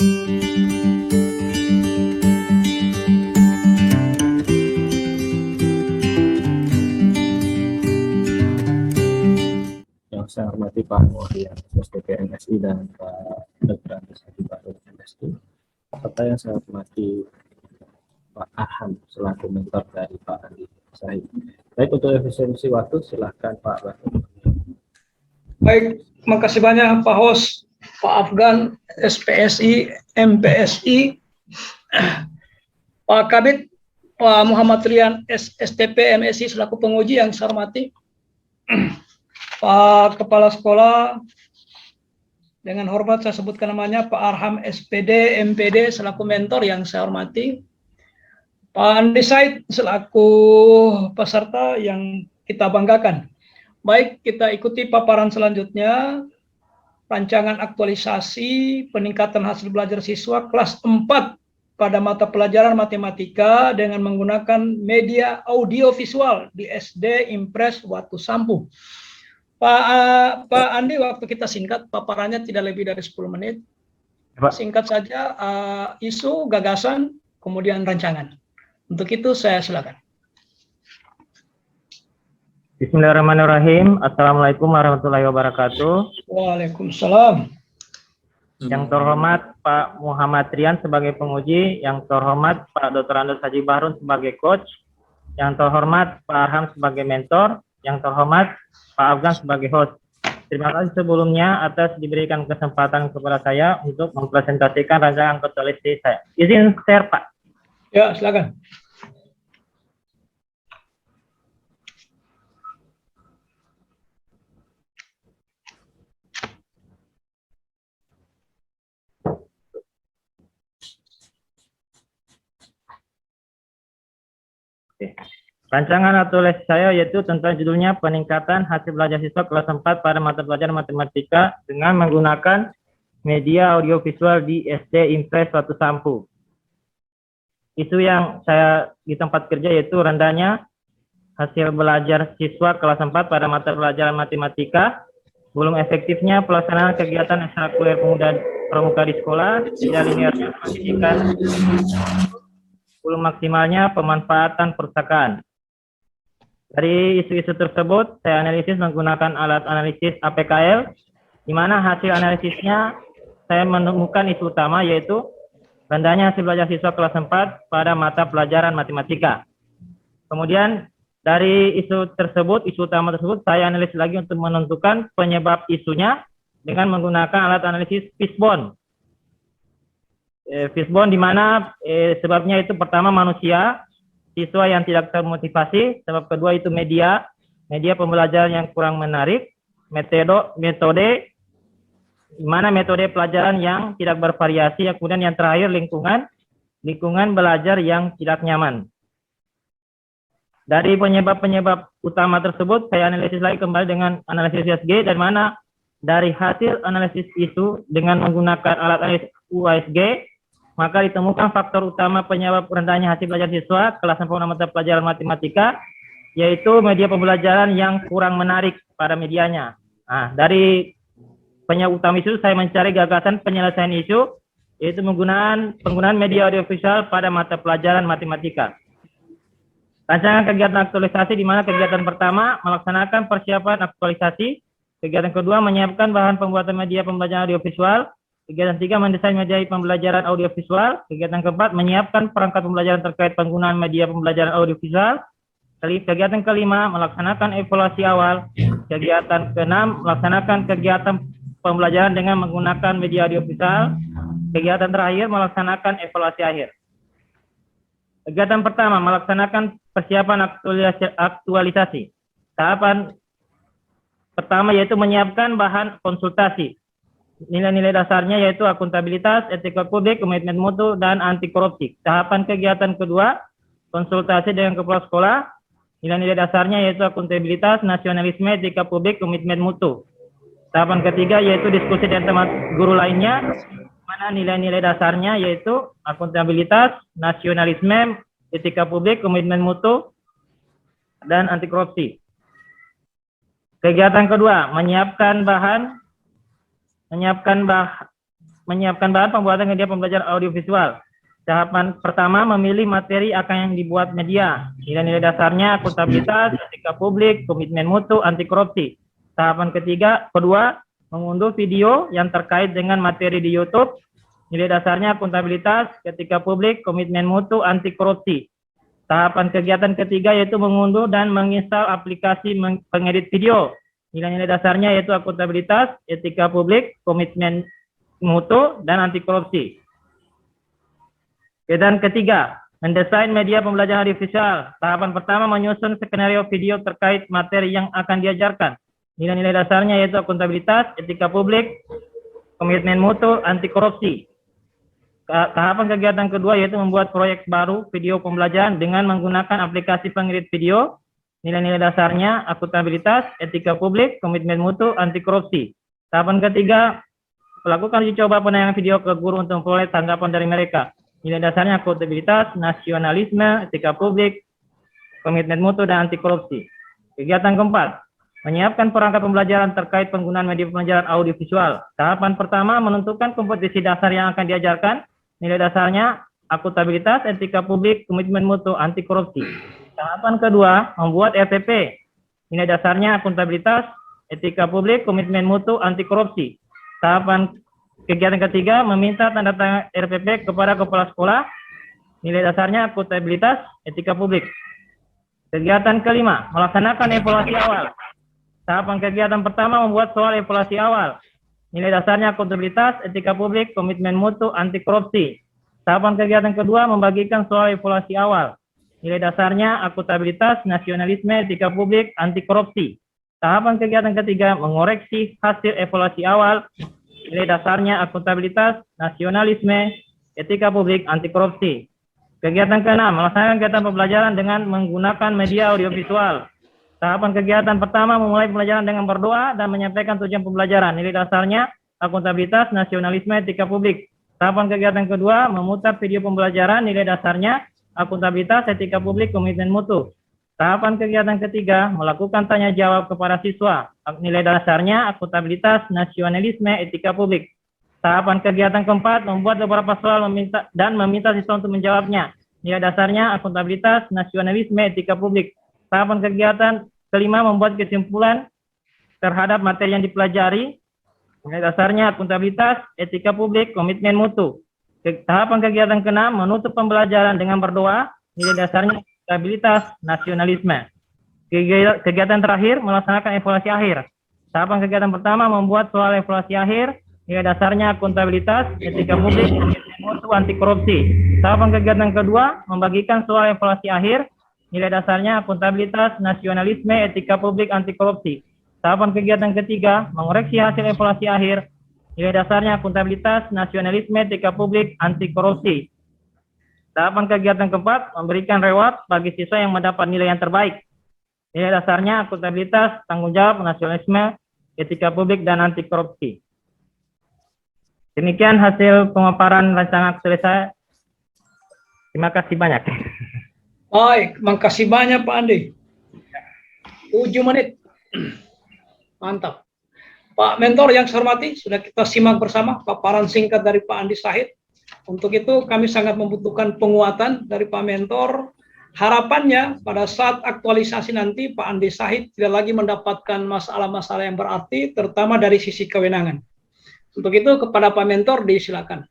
Yang saya hormati Pak Muhammad STP MSI dan Pak Dr. Andes Haji Bahrun MSI, serta yang saya hormati Pak Arham selaku mentor dari Pak Andi Sahid. Baik, untuk efisiensi waktu silakan Pak Bahrun. Baik, makasih banyak Pak Host, Pak Afgan, SPSI, MPSI, Pak Kabit, Pak Muhammad Rian, STP MSI selaku penguji yang saya hormati, Pak Kepala Sekolah, dengan hormat saya sebutkan namanya, Pak Arham SPD, MPD selaku mentor yang saya hormati, Pak Andi Said selaku peserta yang kita banggakan. Baik, kita ikuti paparan selanjutnya, rancangan aktualisasi peningkatan hasil belajar siswa kelas 4 pada mata pelajaran matematika dengan menggunakan media audiovisual di SD Impres Watu Sampu. Pak Andi, waktu kita singkat, paparannya tidak lebih dari 10 menit. Singkat saja, isu, gagasan, kemudian rancangan. Untuk itu saya silakan. Bismillahirrahmanirrahim. Assalamualaikum warahmatullahi wabarakatuh. Waalaikumsalam. Yang terhormat Pak Muhammad Rian sebagai penguji, yang terhormat Pak Dr. Andes Haji Bahrun sebagai coach, yang terhormat Pak Arham sebagai mentor, yang terhormat Pak Afgan sebagai host. Terima kasih sebelumnya atas diberikan kesempatan kepada saya untuk mempresentasikan rancangan aktualisasi saya. Izin share, Pak. Ya, silakan. Rancangan aktualisasi saya yaitu tentang judulnya peningkatan hasil belajar siswa kelas 4 pada mata pelajaran matematika dengan menggunakan media audiovisual di SD Impres Watu Sampu. Isu yang saya di tempat kerja yaitu rendahnya hasil belajar siswa kelas 4 pada mata pelajaran matematika, belum efektifnya pelaksanaan kegiatan ekstrakurikuler pramuka di sekolah, tidak linearnya pendidikan, belum maksimalnya pemanfaatan perpustakaan. Dari isu-isu tersebut, saya analisis menggunakan alat analisis APKL, di mana hasil analisisnya saya menemukan isu utama yaitu rendahnya hasil belajar siswa kelas 4 pada mata pelajaran matematika. Kemudian dari isu utama tersebut, saya analisis lagi untuk menentukan penyebab isunya dengan menggunakan alat analisis fishbone. Fishbone di mana sebabnya itu pertama manusia, siswa yang tidak termotivasi, sebab kedua itu media pembelajaran yang kurang menarik, metode di mana metode pelajaran yang tidak bervariasi, kemudian yang terakhir lingkungan belajar yang tidak nyaman. Dari penyebab-penyebab utama tersebut, saya analisis lagi kembali dengan analisis USG, dan mana dari hasil analisis isu dengan menggunakan alat analisis UASG, maka ditemukan faktor utama penyebab rendahnya hasil belajar siswa kelas 4 mata pelajaran matematika, yaitu media pembelajaran yang kurang menarik pada medianya. Nah, dari penyebab utama isu, saya mencari gagasan penyelesaian isu, yaitu penggunaan media audiovisual pada mata pelajaran matematika. Rancangan kegiatan aktualisasi, di mana kegiatan pertama melaksanakan persiapan aktualisasi, kegiatan kedua menyiapkan bahan pembuatan media pembelajaran audiovisual, kegiatan tiga mendesain media pembelajaran audiovisual, kegiatan keempat menyiapkan perangkat pembelajaran terkait penggunaan media pembelajaran audiovisual, kegiatan kelima melaksanakan evaluasi awal, kegiatan keenam melaksanakan kegiatan pembelajaran dengan menggunakan media audiovisual, kegiatan terakhir melaksanakan evaluasi akhir. Kegiatan pertama melaksanakan persiapan aktualisasi. Tahapan pertama yaitu menyiapkan bahan konsultasi. Nilai-nilai dasarnya yaitu akuntabilitas, etika publik, komitmen mutu, dan anti korupsi. Tahapan kegiatan kedua, konsultasi dengan kepala sekolah. Nilai-nilai dasarnya yaitu akuntabilitas, nasionalisme, etika publik, komitmen mutu. Tahapan ketiga yaitu diskusi dengan teman guru lainnya, mana nilai-nilai dasarnya yaitu akuntabilitas, nasionalisme, etika publik, komitmen mutu, dan anti korupsi. Kegiatan kedua, menyiapkan menyiapkan bahan pembuatan media pembelajaran audiovisual. Tahapan pertama, memilih materi akan yang dibuat media. Nilai-nilai dasarnya akuntabilitas, etika publik, komitmen mutu, anti korupsi. Tahapan kedua, mengunduh video yang terkait dengan materi di YouTube. Nilai dasarnya akuntabilitas, etika publik, komitmen mutu, anti korupsi. Tahapan kegiatan ketiga yaitu mengunduh dan menginstal aplikasi pengedit video. Nilai-nilai dasarnya yaitu akuntabilitas, etika publik, komitmen mutu, dan anti korupsi. Kegiatan ketiga, mendesain media pembelajaran audiovisual. Tahapan pertama, menyusun skenario video terkait materi yang akan diajarkan. Nilai-nilai dasarnya yaitu akuntabilitas, etika publik, komitmen mutu, anti korupsi. Tahapan kegiatan kedua yaitu membuat proyek baru video pembelajaran dengan menggunakan aplikasi pengedit video. Nilai-nilai dasarnya akuntabilitas, etika publik, komitmen mutu, anti korupsi. Tahapan ketiga, melakukan uji coba penayangan video ke guru untuk memperoleh tanggapan dari mereka. Nilai dasarnya akuntabilitas, nasionalisme, etika publik, komitmen mutu, dan anti korupsi. Kegiatan keempat, menyiapkan perangkat pembelajaran terkait penggunaan media pembelajaran audiovisual. Tahapan pertama, menentukan kompetensi dasar yang akan diajarkan. Nilai dasarnya akuntabilitas, etika publik, komitmen mutu, anti korupsi. Tahapan kedua, membuat RPP. Nilai dasarnya akuntabilitas, etika publik, komitmen mutu, anti korupsi. Tahapan kegiatan ketiga, meminta tanda tangan RPP kepada kepala sekolah. Nilai dasarnya akuntabilitas, etika publik. Kegiatan kelima, melaksanakan evaluasi awal. Tahapan kegiatan pertama, membuat soal evaluasi awal. Nilai dasarnya akuntabilitas, etika publik, komitmen mutu, anti korupsi. Tahapan kegiatan kedua, membagikan soal evaluasi awal. Nilai dasarnya akuntabilitas, nasionalisme, etika publik, anti korupsi. Tahapan kegiatan ketiga, mengoreksi hasil evaluasi awal. Nilai dasarnya akuntabilitas, nasionalisme, etika publik, anti korupsi. Kegiatan keenam, melaksanakan kegiatan pembelajaran dengan menggunakan media audiovisual. Tahapan kegiatan pertama, memulai pembelajaran dengan berdoa dan menyampaikan tujuan pembelajaran. Nilai dasarnya akuntabilitas, nasionalisme, etika publik. Tahapan kegiatan kedua, memutar video pembelajaran. Nilai dasarnya akuntabilitas, etika publik, komitmen mutu. Tahapan kegiatan ketiga, melakukan tanya jawab kepada siswa. Nilai dasarnya akuntabilitas, nasionalisme, etika publik. Tahapan kegiatan keempat, membuat beberapa soal meminta siswa untuk menjawabnya. Nilai dasarnya akuntabilitas, nasionalisme, etika publik. Tahapan kegiatan kelima, membuat kesimpulan terhadap materi yang dipelajari. Nilai dasarnya akuntabilitas, etika publik, komitmen mutu. Tahapan kegiatan keenam, menutup pembelajaran dengan berdoa. Nilai dasarnya stabilitas, nasionalisme. Kegiatan terakhir, melaksanakan evaluasi akhir. Tahapan kegiatan pertama, membuat soal evaluasi akhir. Nilai dasarnya akuntabilitas, etika publik, mutu, anti korupsi. Tahapan kegiatan kedua, membagikan soal evaluasi akhir. Nilai dasarnya akuntabilitas, nasionalisme, etika publik, anti korupsi. Tahapan kegiatan ketiga, mengoreksi hasil evaluasi akhir. Nilai dasarnya akuntabilitas, nasionalisme, etika publik, anti korupsi. Tahapan kegiatan keempat, memberikan reward bagi siswa yang mendapat nilai yang terbaik. Nilai dasarnya akuntabilitas, tanggung jawab, nasionalisme, etika publik, dan anti korupsi. Demikian hasil pemaparan rancangan aksi saya. Terima kasih banyak. Baik, makasih banyak Pak Andi. 7 menit. Mantap. Pak Mentor yang saya hormati, sudah kita simak bersama paparan singkat dari Pak Andi Syahid. Untuk itu kami sangat membutuhkan penguatan dari Pak Mentor. Harapannya pada saat aktualisasi nanti Pak Andi Syahid tidak lagi mendapatkan masalah-masalah yang berarti, terutama dari sisi kewenangan. Untuk itu kepada Pak Mentor disilakan.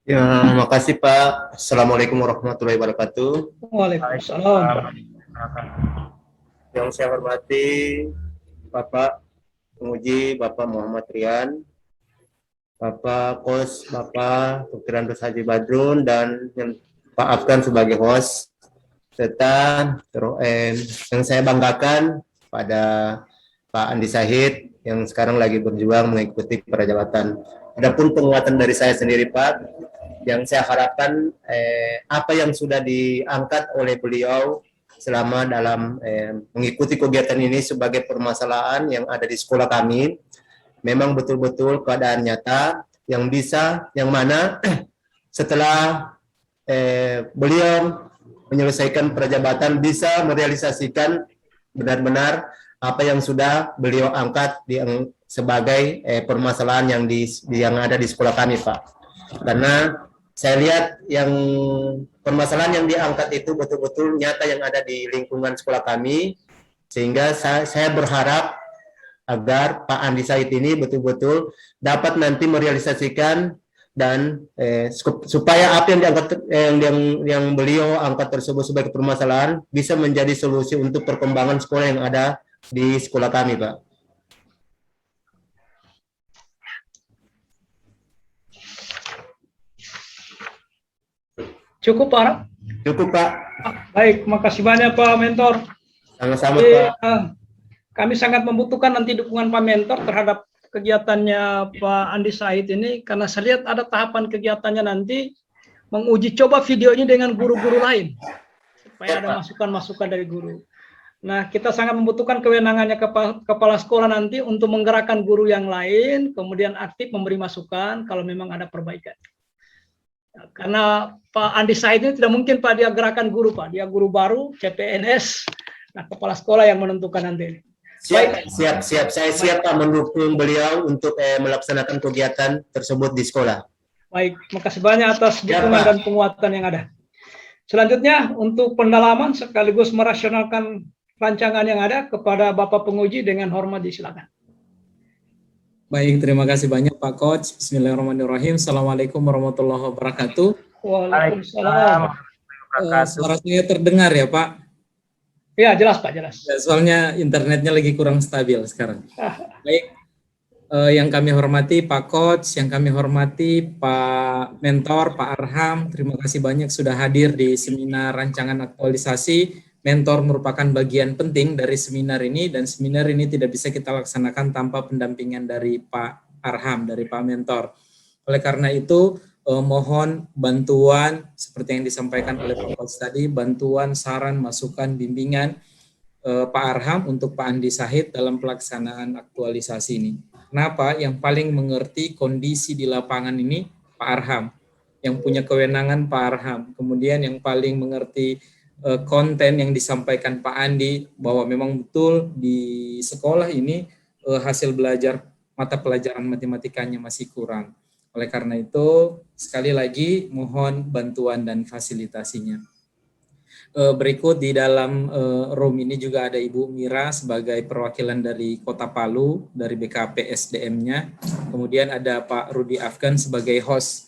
Ya, makasih Pak. Assalamualaikum warahmatullahi wabarakatuh. Waalaikumsalam. Yang saya hormati Bapak Penguji, Bapak Muhammad Rian, Bapak Kos, Bapak Dr. Andos Haji Badrun, dan Pak Afgan sebagai host, serta yang saya banggakan pada Pak Andi Syahid yang sekarang lagi berjuang mengikuti prajabatan. Adapun penguatan dari saya sendiri Pak, yang saya harapkan apa yang sudah diangkat oleh beliau selama dalam mengikuti kegiatan ini sebagai permasalahan yang ada di sekolah kami, memang betul-betul keadaan nyata yang bisa, yang mana setelah beliau menyelesaikan prajabatan bisa merealisasikan benar-benar apa yang sudah beliau angkat sebagai permasalahan yang ada di sekolah kami, Pak. Karena saya lihat yang permasalahan yang diangkat itu betul-betul nyata yang ada di lingkungan sekolah kami, sehingga saya berharap agar Pak Andi Said ini betul-betul dapat nanti merealisasikan dan supaya apa yang diangkat yang beliau angkat tersebut sebagai permasalahan bisa menjadi solusi untuk perkembangan sekolah yang ada di sekolah kami, Pak. Cukup, Pak? Cukup, Pak. Baik, makasih banyak Pak Mentor. Sama-sama, Jadi, Pak. kami sangat membutuhkan nanti dukungan Pak Mentor terhadap kegiatannya Pak Andi Said ini, karena saya lihat ada tahapan kegiatannya nanti menguji coba video ini dengan guru-guru lain supaya ada masukan-masukan dari guru. Nah, kita sangat membutuhkan kewenangannya kepala sekolah nanti untuk menggerakkan guru yang lain, kemudian aktif memberi masukan kalau memang ada perbaikan. Karena Pak Andi Said ini tidak mungkin Pak dia gerakan guru, Pak. Dia guru baru, CPNS. Nah, kepala sekolah yang menentukan nanti. Siap. Saya siap, Pak, mendukung beliau untuk melaksanakan kegiatan tersebut di sekolah. Baik, makasih banyak atas dukungan dan penguatan yang ada. Selanjutnya, untuk pendalaman sekaligus merasionalkan rancangan yang ada kepada Bapak Penguji dengan hormat disilakan. Baik, terima kasih banyak Pak Coach. Bismillahirrahmanirrahim. Assalamualaikum warahmatullahi wabarakatuh. Waalaikumsalam. Suara saya terdengar ya Pak? Ya, jelas Pak, jelas. Ya, soalnya internetnya lagi kurang stabil sekarang. Baik, yang kami hormati Pak Coach, yang kami hormati Pak Mentor, Pak Arham, terima kasih banyak sudah hadir di seminar rancangan aktualisasi. Mentor merupakan bagian penting dari seminar ini, dan seminar ini tidak bisa kita laksanakan tanpa pendampingan dari Pak Arham, dari Pak Mentor. Oleh karena itu, mohon bantuan seperti yang disampaikan oleh Pak Coach tadi, bantuan, saran, masukan, bimbingan Pak Arham untuk Pak Andi Said dalam pelaksanaan aktualisasi ini. Kenapa? Yang paling mengerti kondisi di lapangan ini Pak Arham, yang punya kewenangan Pak Arham, kemudian yang paling mengerti konten yang disampaikan Pak Andi, bahwa memang betul di sekolah ini hasil belajar mata pelajaran matematikanya masih kurang. Oleh karena itu, sekali lagi mohon bantuan dan fasilitasinya. Berikut di dalam room ini juga ada Ibu Mira sebagai perwakilan dari Kota Palu, dari BKP SDM-nya. Kemudian ada Pak Rudi Afgan sebagai host.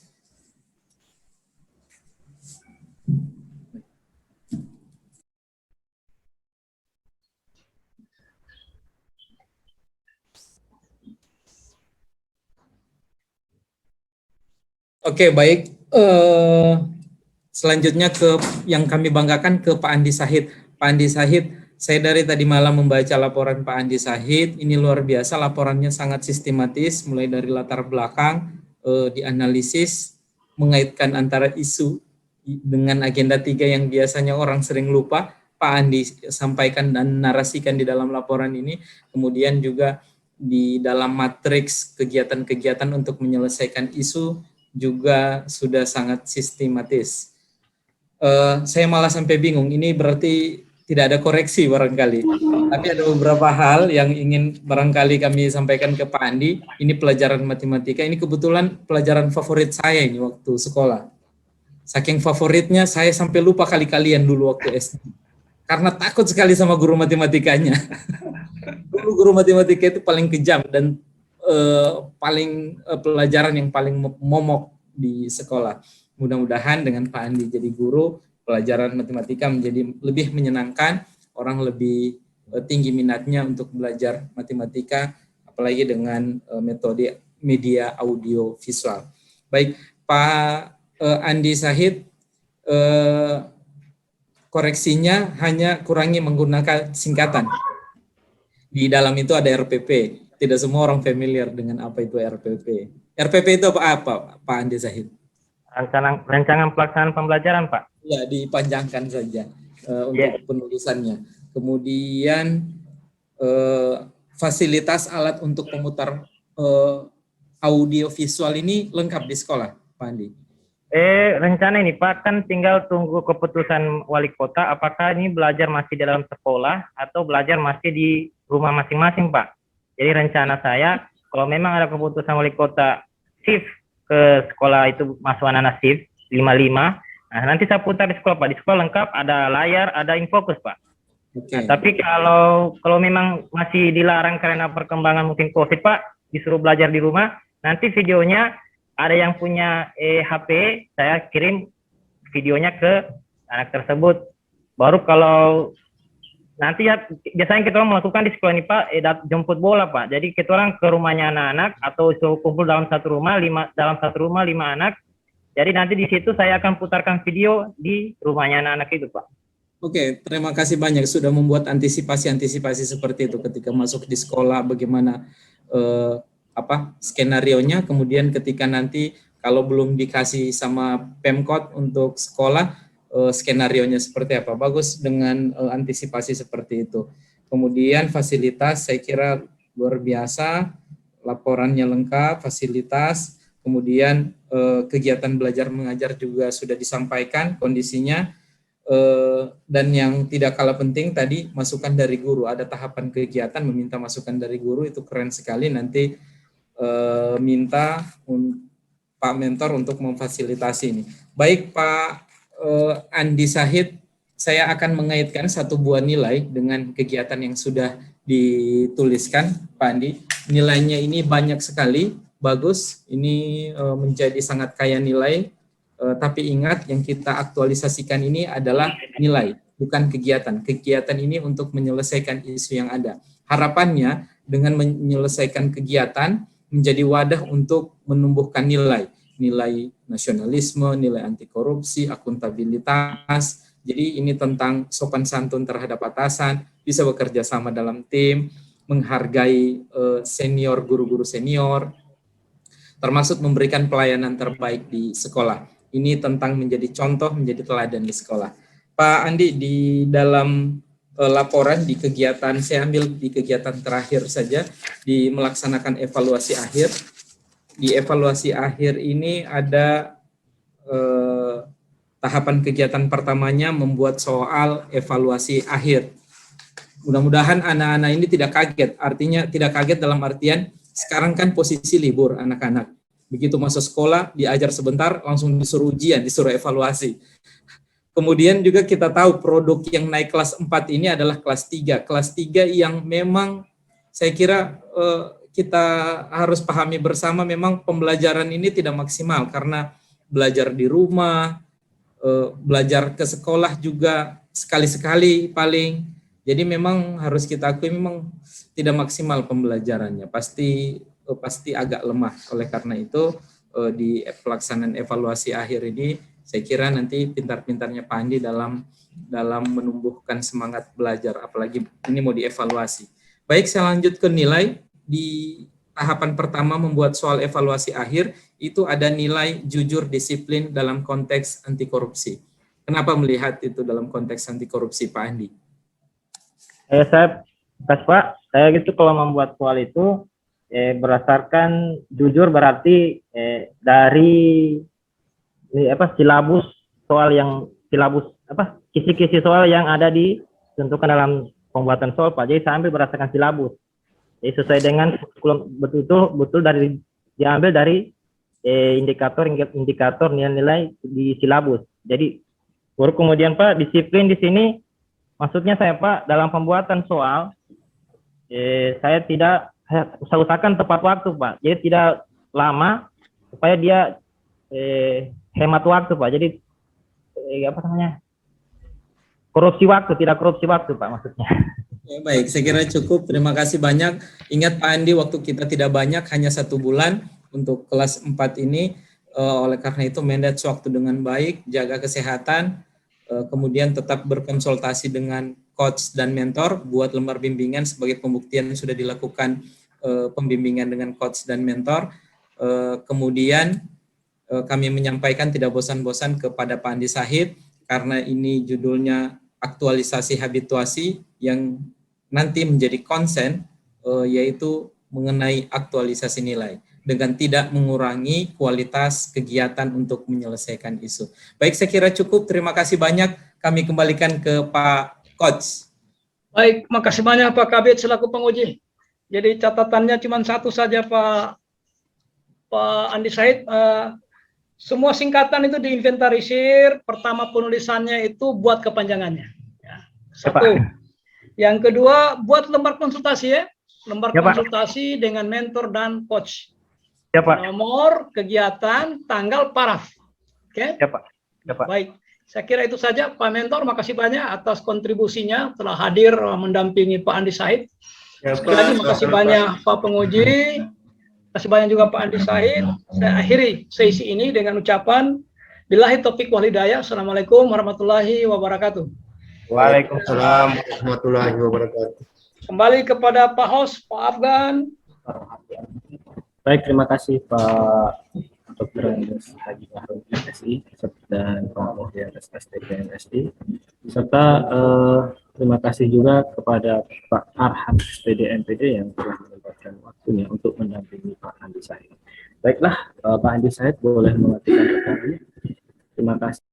Oke, baik. Selanjutnya ke yang kami banggakan ke Pak Andi Said. Pak Andi Said, saya dari tadi malam membaca laporan Pak Andi Said. Ini luar biasa, laporannya sangat sistematis, mulai dari latar belakang, dianalisis, mengaitkan antara isu dengan agenda 3 yang biasanya orang sering lupa. Pak Andi sampaikan dan narasikan di dalam laporan ini. Kemudian juga di dalam matriks kegiatan-kegiatan untuk menyelesaikan isu juga sudah sangat sistematis. Saya malah sampai bingung, ini berarti tidak ada koreksi barangkali. Tapi ada beberapa hal yang ingin barangkali kami sampaikan ke Pak Andi. Ini pelajaran matematika, ini kebetulan pelajaran favorit saya ini waktu sekolah. Saking favoritnya saya sampai lupa kali-kalian dulu waktu SD. Karena takut sekali sama guru matematikanya. Dulu guru matematika itu paling kejam dan pelajaran yang paling momok di sekolah. Mudah-mudahan dengan Pak Andi jadi guru, pelajaran matematika menjadi lebih menyenangkan, orang lebih tinggi minatnya untuk belajar matematika, apalagi dengan metode media audio visual. Baik, Pak Andi Said, koreksinya hanya kurangi menggunakan singkatan. Di dalam itu ada RPP. Tidak semua orang familiar dengan apa itu RPP. RPP itu apa Pak Andi Said? Rancangan pelaksanaan pembelajaran, Pak. Ya, dipanjangkan saja untuk penulisannya. Kemudian fasilitas alat untuk pemutar audio visual ini lengkap di sekolah, Pak Andi? Rencana ini Pak, kan tinggal tunggu keputusan wali kota, apakah ini belajar masih dalam sekolah atau belajar masih di rumah masing-masing, Pak? Jadi rencana saya, kalau memang ada keputusan wali kota shift ke sekolah itu masuk anak-anak shift 55, nah nanti saya putar di sekolah Pak. Di sekolah lengkap, ada layar, ada infokus Pak. Oke. Nah, tapi kalau memang masih dilarang karena perkembangan mungkin COVID Pak, disuruh belajar di rumah, nanti videonya ada yang punya HP, saya kirim videonya ke anak tersebut. Baru kalau nanti ya biasanya kita melakukan di sekolah ini Pak, jemput bola Pak. Jadi kita orang ke rumahnya anak-anak atau suruh kumpul dalam satu rumah 5 anak. Jadi nanti di situ saya akan putarkan video di rumahnya anak-anak itu Pak. Oke, terima kasih banyak sudah membuat antisipasi seperti itu ketika masuk di sekolah, bagaimana skenarionya, kemudian ketika nanti kalau belum dikasih sama Pemkot untuk sekolah, skenarionya seperti apa. Bagus dengan antisipasi seperti itu. Kemudian fasilitas saya kira luar biasa, laporannya lengkap, fasilitas, kemudian kegiatan belajar mengajar juga sudah disampaikan kondisinya. Dan yang tidak kalah penting tadi masukan dari guru, ada tahapan kegiatan meminta masukan dari guru, itu keren sekali. Nanti minta Pak Mentor untuk memfasilitasi ini. Baik Pak Andi Sahid, saya akan mengaitkan satu buah nilai dengan kegiatan yang sudah dituliskan Pak Andi. Nilainya ini banyak sekali, bagus, ini menjadi sangat kaya nilai. Tapi ingat, yang kita aktualisasikan ini adalah nilai, bukan kegiatan. Kegiatan ini untuk menyelesaikan isu yang ada. Harapannya dengan menyelesaikan kegiatan menjadi wadah untuk menumbuhkan nilai nasionalisme, nilai anti korupsi, akuntabilitas. Jadi ini tentang sopan santun terhadap atasan, bisa bekerja sama dalam tim, menghargai senior, guru-guru senior, termasuk memberikan pelayanan terbaik di sekolah. Ini tentang menjadi contoh, menjadi teladan di sekolah. Pak Andi, di dalam laporan di kegiatan, saya ambil di kegiatan terakhir saja, di melaksanakan evaluasi akhir. Di evaluasi akhir ini ada tahapan kegiatan pertamanya membuat soal evaluasi akhir. Mudah-mudahan anak-anak ini tidak kaget, artinya tidak kaget dalam artian sekarang kan posisi libur anak-anak. Begitu masuk sekolah, diajar sebentar, langsung disuruh ujian, disuruh evaluasi. Kemudian juga kita tahu produk yang naik kelas 4 ini adalah kelas 3. Kelas 3 yang memang saya kira kita harus pahami bersama, memang pembelajaran ini tidak maksimal karena belajar di rumah, belajar ke sekolah juga sekali-sekali paling. Jadi memang harus kita akui memang tidak maksimal pembelajarannya, pasti agak lemah. Oleh karena itu di pelaksanaan evaluasi akhir ini saya kira nanti pintar-pintarnya Pak Andi dalam menumbuhkan semangat belajar, apalagi ini mau dievaluasi. Baik, saya lanjut ke nilai. Di tahapan pertama membuat soal evaluasi akhir, itu ada nilai jujur disiplin dalam konteks anti korupsi. Kenapa melihat itu dalam konteks anti korupsi Pak Andi? Saya gitu kalau membuat soal itu berdasarkan jujur berarti dari silabus soal yang kisi-kisi soal yang ada ditentukan dalam pembuatan soal Pak. Jadi saya ambil berdasarkan silabus. Jadi sesuai dengan betul diambil dari indikator nilai-nilai di silabus. Jadi baru kemudian Pak, disiplin di sini maksudnya saya Pak dalam pembuatan soal saya usahakan tepat waktu Pak. Jadi tidak lama supaya dia hemat waktu Pak. Jadi korupsi waktu, tidak korupsi waktu Pak maksudnya. Ya, baik, saya kira cukup. Terima kasih banyak. Ingat Pak Andi, waktu kita tidak banyak, hanya 1 bulan untuk kelas 4 ini. Oleh karena itu manage waktu dengan baik, jaga kesehatan, kemudian tetap berkonsultasi dengan coach dan mentor, buat lembar bimbingan sebagai pembuktian sudah dilakukan pembimbingan dengan coach dan mentor. Kemudian kami menyampaikan tidak bosan-bosan kepada Pak Andi Sahid, karena ini judulnya aktualisasi habituasi yang nanti menjadi konsen, yaitu mengenai aktualisasi nilai dengan tidak mengurangi kualitas kegiatan untuk menyelesaikan isu. Baik, saya kira cukup. Terima kasih banyak. Kami kembalikan ke Pak Coach. Baik, makasih banyak Pak Kabid selaku penguji. Jadi catatannya cuma satu saja Pak Andi Said. Semua singkatan itu diinventarisir. Pertama penulisannya itu buat kepanjangannya. Ya, satu. Yang kedua buat lembar konsultasi ya. Lembar konsultasi dengan mentor dan coach. Ya, Pak. Nomor, kegiatan, tanggal, paraf. Oke? Ya, Pak. Ya, Pak. Baik. Saya kira itu saja Pak Mentor. Makasih banyak atas kontribusinya telah hadir mendampingi Pak Andi Said. Ya, Sekali lagi makasih banyak Pak Penguji. Terima kasih banyak juga Pak Andi Said. Saya akhiri sesi ini dengan ucapan billahi taufiq wal hidayah. Assalamualaikum warahmatullahi wabarakatuh. Waalaikumsalam warahmatullahi wabarakatuh. Kembali kepada Pak Host, Pak Afgan. Baik, terima kasih Pak Dr. Andes Haji Bahrul MSI dan Pak Muhyiddin STP MSI, serta terima kasih juga kepada Pak Arham SPD MPD yang telah menyempatkan waktunya untuk mendampingi Pak Andi Said. Baiklah, Pak Andi Said boleh mematikan rekamnya. Terima kasih.